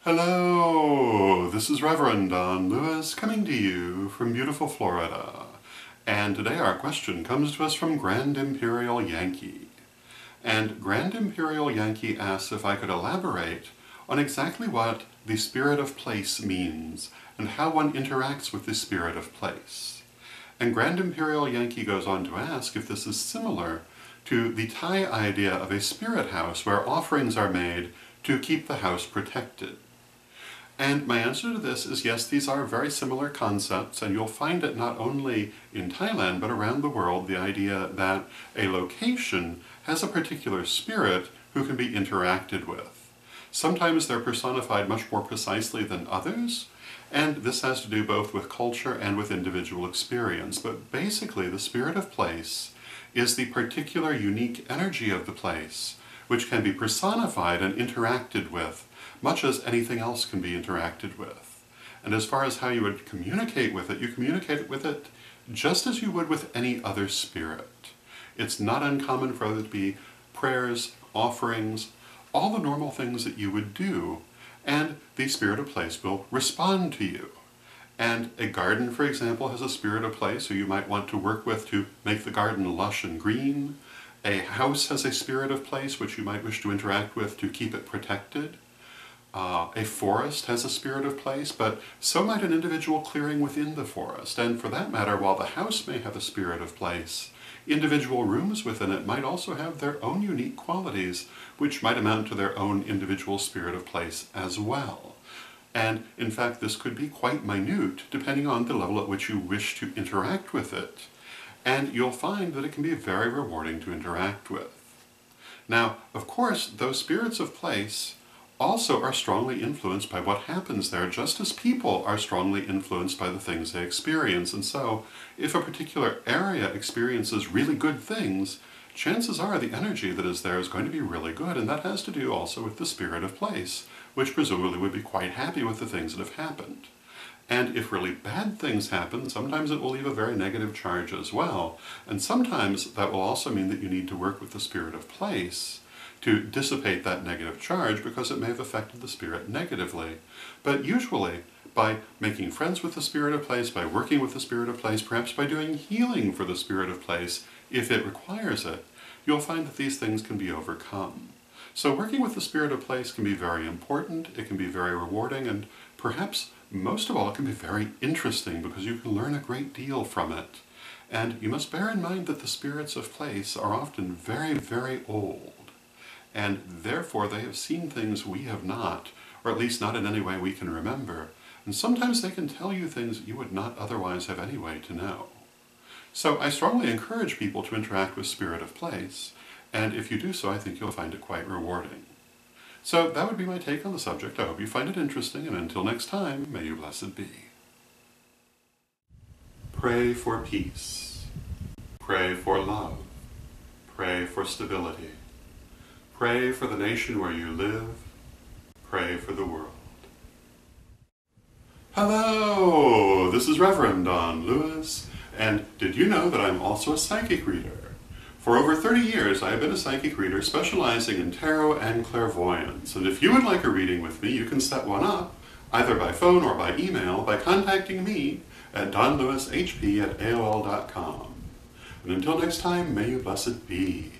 Hello, this is Reverend Don Lewis coming to you from beautiful Florida. And today our question comes to us from Grand Imperial Yankee. And Grand Imperial Yankee asks if I could elaborate on exactly what the spirit of place means and how one interacts with the spirit of place. And Grand Imperial Yankee goes on to ask if this is similar to the Thai idea of a spirit house where offerings are made to keep the house protected. And my answer to this is yes, these are very similar concepts, and you'll find it not only in Thailand but around the world, the idea that a location has a particular spirit who can be interacted with. Sometimes they're personified much more precisely than others, and this has to do both with culture and with individual experience. But basically, the spirit of place is the particular unique energy of the place, which can be personified and interacted with, much as anything else can be interacted with. And as far as how you would communicate with it, you communicate with it just as you would with any other spirit. It's not uncommon for there to be prayers, offerings, all the normal things that you would do, and the spirit of place will respond to you. And a garden, for example, has a spirit of place who you might want to work with to make the garden lush and green. A house has a spirit of place which you might wish to interact with to keep it protected. A forest has a spirit of place, but so might an individual clearing within the forest. And for that matter, while the house may have a spirit of place, individual rooms within it might also have their own unique qualities, which might amount to their own individual spirit of place as well. And in fact, this could be quite minute, depending on the level at which you wish to interact with it. And you'll find that it can be very rewarding to interact with. Now, of course, those spirits of place also are strongly influenced by what happens there, just as people are strongly influenced by the things they experience. And so, if a particular area experiences really good things, chances are the energy that is there is going to be really good, and that has to do also with the spirit of place, which presumably would be quite happy with the things that have happened. And if really bad things happen, sometimes it will leave a very negative charge as well. And sometimes that will also mean that you need to work with the spirit of place to dissipate that negative charge because it may have affected the spirit negatively. But usually, by making friends with the spirit of place, by working with the spirit of place, perhaps by doing healing for the spirit of place, if it requires it, you'll find that these things can be overcome. So working with the spirit of place can be very important, it can be very rewarding, and perhaps most of all, it can be very interesting because you can learn a great deal from it. And you must bear in mind that the spirits of place are often very, very old. And therefore they have seen things we have not, or at least not in any way we can remember. And sometimes they can tell you things you would not otherwise have any way to know. So I strongly encourage people to interact with spirit of place, and if you do so, I think you'll find it quite rewarding. So that would be my take on the subject. I hope you find it interesting, and until next time, may you blessed be. Pray for peace. Pray for love. Pray for stability. Pray for the nation where you live. Pray for the world. Hello, this is Reverend Don Lewis, and did you know that I'm also a psychic reader? For over 30 years, I have been a psychic reader specializing in tarot and clairvoyance, and if you would like a reading with me, you can set one up, either by phone or by email, by contacting me at donlewishp@aol.com. And until next time, may you blessed be.